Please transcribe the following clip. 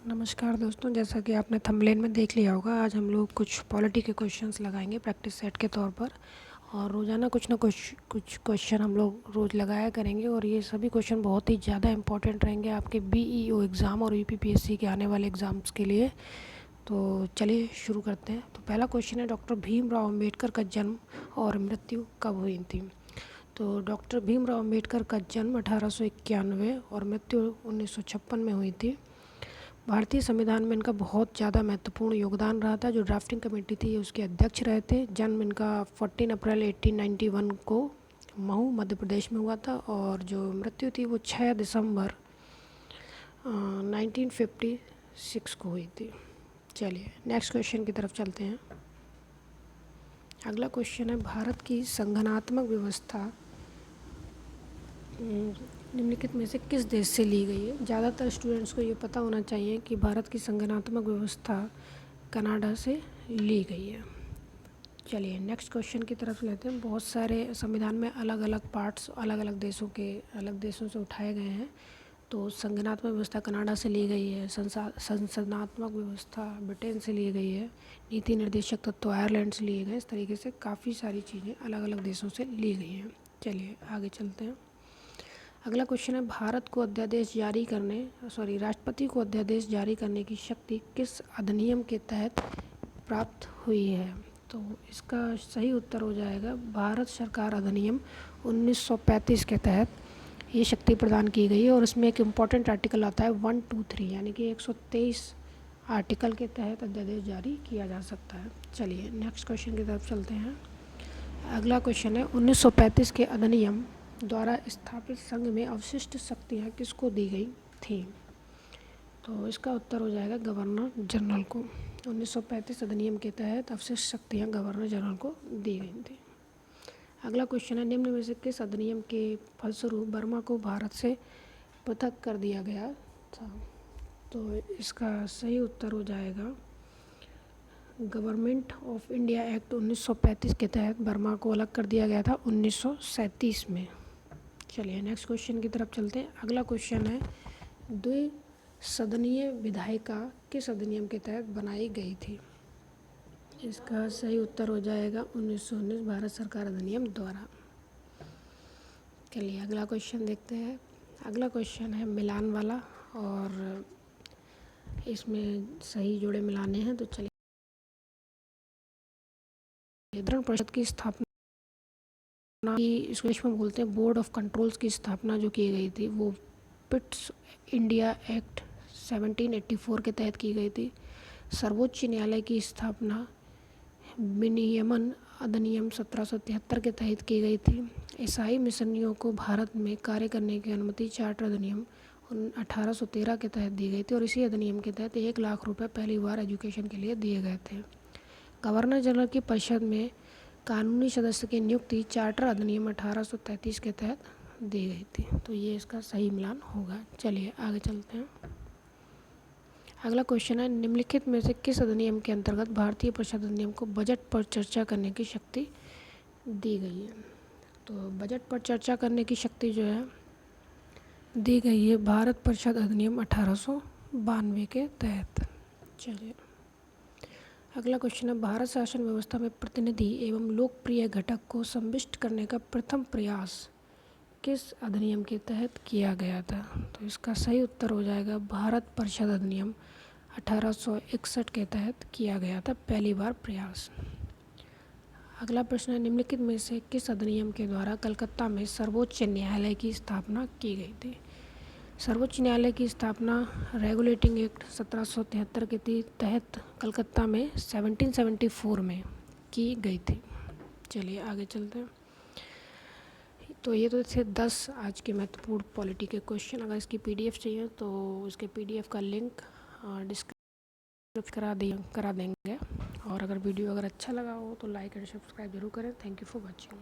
नमस्कार दोस्तों, जैसा कि आपने थंबनेल में देख लिया होगा, आज हम लोग कुछ पॉलिटी के क्वेश्चंस लगाएंगे प्रैक्टिस सेट के तौर पर। और रोज़ाना कुछ ना कुछ क्वेश्चन हम लोग रोज़ लगाया करेंगे और ये सभी क्वेश्चन बहुत ही ज़्यादा इंपॉर्टेंट रहेंगे आपके बीईओ एग्ज़ाम और यूपीपीएससी के आने वाले एग्ज़ाम्स के लिए। तो चलिए शुरू करते हैं। तो पहला क्वेश्चन है, डॉक्टर भीमराव अम्बेडकर का जन्म और मृत्यु कब हुई थी? तो डॉक्टर भीमराव अम्बेडकर का जन्म 1891 और मृत्यु 1956 में हुई थी। भारतीय संविधान में इनका बहुत ज़्यादा महत्वपूर्ण योगदान रहा था। जो ड्राफ्टिंग कमेटी थी उसके अध्यक्ष रहे थे। जन्म इनका 14 अप्रैल 1891 को महू मध्य प्रदेश में हुआ था और जो मृत्यु थी वो 6 दिसंबर 1956 को हुई थी। चलिए नेक्स्ट क्वेश्चन की तरफ चलते हैं। अगला क्वेश्चन है, भारत की संगठनात्मक व्यवस्था निम्नलिखित में से किस देश से ली गई है? ज़्यादातर स्टूडेंट्स को ये पता होना चाहिए कि भारत की संगठनात्मक व्यवस्था कनाडा से ली गई है। चलिए नेक्स्ट क्वेश्चन की तरफ लेते हैं। बहुत सारे संविधान में अलग अलग पार्ट्स अलग अलग देशों से उठाए गए हैं। तो संगठनात्मक व्यवस्था कनाडा से ली गई है, संसदनात्मक व्यवस्था ब्रिटेन से ली गई है, नीति निर्देशक तत्व आयरलैंड से लिए गए। इस तरीके से काफ़ी सारी चीज़ें अलग अलग देशों से ली गई हैं। चलिए आगे चलते हैं। अगला क्वेश्चन है, राष्ट्रपति को अध्यादेश जारी करने की शक्ति किस अधिनियम के तहत प्राप्त हुई है? तो इसका सही उत्तर हो जाएगा भारत सरकार अधिनियम 1935 के तहत ये शक्ति प्रदान की गई है। और इसमें एक इम्पॉर्टेंट आर्टिकल आता है 123, यानी कि 123 आर्टिकल के तहत अध्यादेश जारी किया जा सकता है। चलिए नेक्स्ट क्वेश्चन की तरफ चलते हैं। अगला क्वेश्चन है, 1935 के अधिनियम द्वारा स्थापित संघ में अवशिष्ट शक्तियाँ किसको दी गई थी? तो इसका उत्तर हो जाएगा गवर्नर जनरल को। 1935 अधिनियम के तहत अवशिष्ट शक्तियाँ गवर्नर जनरल को दी गई थी। अगला क्वेश्चन है, निम्न में से किस अधिनियम के फलस्वरूप बर्मा को भारत से पृथक कर दिया गया था? तो इसका सही उत्तर हो जाएगा गवर्नमेंट ऑफ इंडिया एक्ट 1935 के तहत बर्मा को अलग कर दिया गया था 1937 में। चलिए नेक्स्ट क्वेश्चन की तरफ चलते हैं। अगला क्वेश्चन है, द्विसदनीय विधायिका किस अधिनियम के तहत बनाई गई थी? इसका सही उत्तर हो जाएगा 1919 भारत सरकार अधिनियम द्वारा। चलिए अगला क्वेश्चन देखते हैं। अगला क्वेश्चन है मिलान वाला और इसमें सही जोड़े मिलाने हैं। तो चलिए, वितरण परिषद की स्थापना की, इसको इंग्लिश में बोलते हैं बोर्ड ऑफ कंट्रोल्स की स्थापना जो की गई थी वो पिट्स इंडिया एक्ट 1784 के तहत की गई थी। सर्वोच्च न्यायालय की स्थापना विनियमन अधिनियम 1773 के तहत की गई थी। ईसाई मिशनरियों को भारत में कार्य करने की अनुमति चार्टर अधिनियम 1813 के तहत दी गई थी और इसी अधिनियम के तहत 1 लाख रुपए पहली बार एजुकेशन के लिए दिए गए थे। गवर्नर जनरल की परिषद में कानूनी सदस्य की नियुक्ति चार्टर अधिनियम 1833 के तहत दी गई थी। तो ये इसका सही मिलान होगा। चलिए आगे चलते हैं। अगला क्वेश्चन है, निम्नलिखित में से किस अधिनियम के अंतर्गत भारतीय परिषद अधिनियम को बजट पर चर्चा करने की शक्ति दी गई है? तो बजट पर चर्चा करने की शक्ति जो है दी गई है भारत परिषद अधिनियम 1892 के तहत। चलिए अगला क्वेश्चन है, भारत शासन व्यवस्था में प्रतिनिधि एवं लोकप्रिय घटक को सम्मिलित करने का प्रथम प्रयास किस अधिनियम के तहत किया गया था? तो इसका सही उत्तर हो जाएगा भारत परिषद अधिनियम 1861 के तहत किया गया था पहली बार प्रयास। अगला प्रश्न है, निम्नलिखित में से किस अधिनियम के द्वारा कलकत्ता में सर्वोच्च न्यायालय की स्थापना की गई थी? सर्वोच्च न्यायालय की स्थापना रेगुलेटिंग एक्ट 1773 के तहत कलकत्ता में 1774 में की गई थी। चलिए आगे चलते हैं। तो ये तो थे 10 आज के महत्वपूर्ण पॉलिटी के क्वेश्चन। अगर इसकी पीडीएफ चाहिए तो इसके पीडीएफ का लिंक डिस्क्रिप्शन करा देंगे। और अगर वीडियो अच्छा लगा हो तो लाइक एंड सब्सक्राइब जरूर करें। Thank you for watching.